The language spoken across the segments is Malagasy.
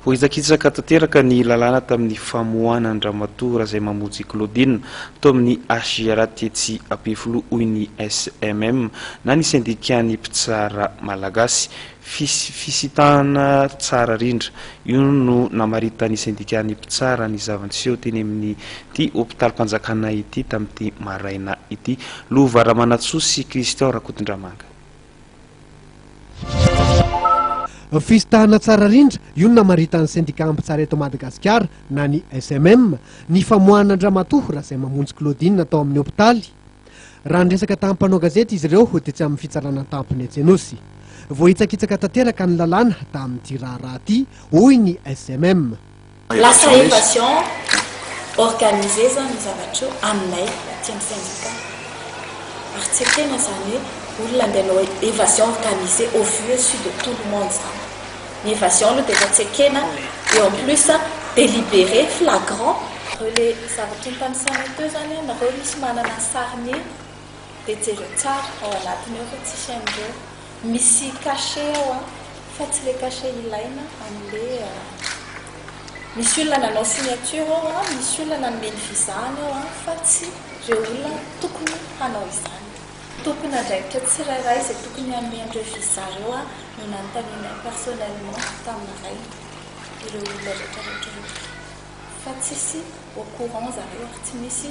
voizakitsaka tanteraka ny lalàna tamin'ny famoahana andramatoa izay mamonjy Claudine to amin'ny HRTC apiflo hoy ny SMM na ny syndicat-ny mpitsara malagasy fisitana tsara rindra io no namarita ny syndicat-ny mpitsara ny zavantsieo teny amin'ny ty hôpitaly Mpanjakana ity tamin'ity maraina ity. Lova Ramanatsoa Christian Rakotondramanga. Fisitahana tsara rindra io no namaritany syndicat mpitsara eto Madagasikara na ny SMM ny famoahana andramatoa raha izay mamonjy Claudine atao amin'ny hôpitaly. Raha niresaka tamin'ny mpanao gazety izy ireo dia tsy amin'ny fitsarana tampony Antsenosy. Vohitsakitsaka tanteraka ny lalàna tamin'ity raharaha ity hoy ny SMM. Lasa évasion organisée zany zavatra aminay aty amin'ny syndicat. Ary tsy tena zany hoe olona andehanao évasion organisée au vu et su de tout le monde zany. Ny évasion aloha dia efa tsy ekena et en plus délibéré flagrant. Le zavatra nitanisana teo zany nareo misy manana sariny dia jery tsara ao anatiny eo fa tsisy an'ireo. Misy cachet ao fa tsy le cachet ilaina amin'le misy olona nanao signature ao misy olona nanomeny vizany ao fa tsy ireo olona tokony hanao izany. Tokony andraikitra tsirairay izay tokony hanome viza ireo no nanontaniana personnellement tamin'aray ireo olona rehetrarehetra fa tsisy au courant zareo ary tsy misy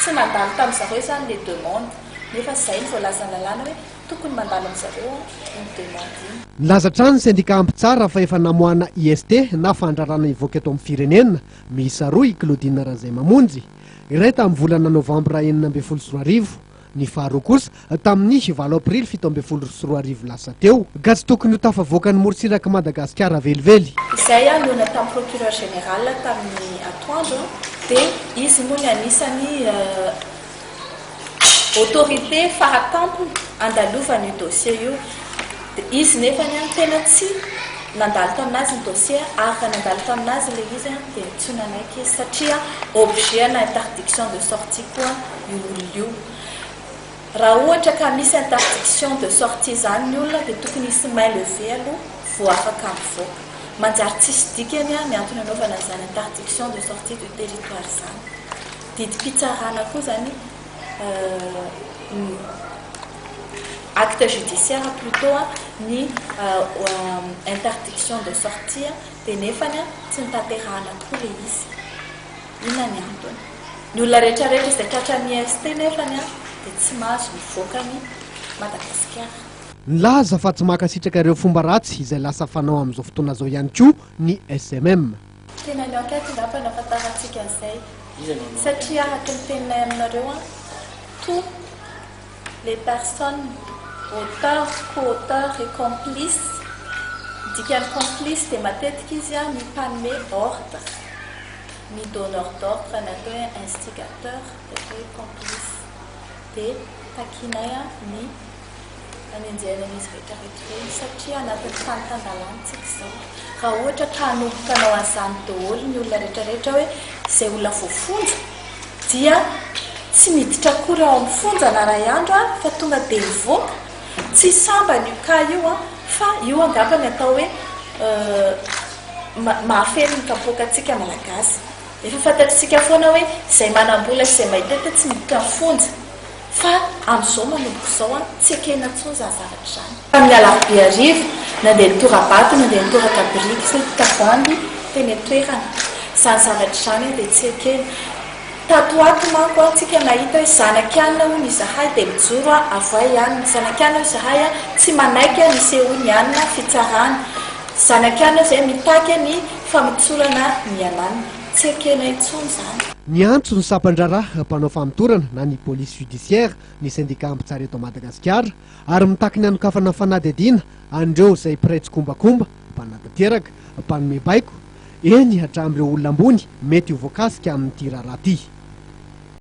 tsy mandalo tamin'ny zareo zany les demandes nefa izay ny voalazany lalàna hoe tokony mandalo amin'izareo ny demande iny. Nilaza ny syndicat mpitsara fa efa namoahana IST na fandrarana ivoaka eto amin'ny firenena miisa roa Claudine raha izay mamonjy. Iray tamin'ny volana novambra 2024, ny faharoa kosa tamin'ny 7 aprily 2024 lasa teo. Ka tsy tokony ho tafavoaka ny morotsiraka Madagasikara velively. Izay nona tamin'ny procureur général tamin'ny atoandro dia izy moa ny anisany autorité fahatampony andalovany io dossier io. Izy nefa ny tena tsy nandalo taminazy ny dossier ary ka nandalo taminazy le izy dia tsy nanaiky izy satria objet na interdiction de sortie koa io olona io. Raha ohatra ka misy interdiction de sortie zany ny olona dia tokony isy main levée aloha vao afaka mivoaka. Manjary tsisy dikany ny antony anaovana zany interdiction de sortie du territoire zany. Didim-pitsarana koa zany acte judiciaire plutôt ni interdiction de sortie dia nefany tsy nitaterahana tokoa le izy. Inona ny antony? Ny olona rehetrarehetra izay tratran'ny IST nefany dia tsy mahazo mivoaka ny Madagasikara. Nilaza fa tsy makasitraka ireo fomba ratsy izay lasa fanao amin'izao fotoana izao ihany koa ny SMM. Tena ny enquête ngamba nahafantarantsika an'izay satria araka ny teninay aminareo tous les personnes auteurs, co-auteurs et complices. Dikany complice dia matetika izy mipanome ordre, ny donneur d'ordre na atao instigateur dia complice dia takinay ny anenjehana izy rehetrarehetra satria anatin'ny fanontaniantsika izao. Raha ohatra ka hanomboka anao an'izany daholo ny olona rehetrarehetra hoe izay olona voafonja dia tsy miditra akory ao amin'ny fonjana ray andro fa tonga dia mivoaka. Tsy sambany io ka io fa io angamba ny atao hoe mahafeno ny kapoakatsika malagasy. Efa fantatritsika foana hoe izay manambola izay mahitety tsy miditra mifonja fa amin'izao manomboka izao tsy ekena intsony zany zavatra izany. Tamin'ny alarobia arivo nandeha ny torabato nandeha ny torakabrika sy tavandy teny toerana izany zavatra izany dia tsy ekena. Tatoato manko antsika nahita hoe zanak'anina hoy ny zahay dia mijoro avoay ihany. Zanak'anina hoy zahay tsy manaiky ny sehoany anina fitsarana. Zanak'anina izay mitaky ny famitsorana ny ananina. Tsy ekena intsony zany. Ny antso ny sampandraraha mpanao famitorana na ny police judiciaire ny syndicat mpitsara eto Madagasikara ary mitaky ny anokafana fanadihadiana andreo izay mpiray tsikombakomba mpanadateraka mpanome baiko eny hatramin'ireo olona ambony mety ho voakasika amin'ity raharaha ity.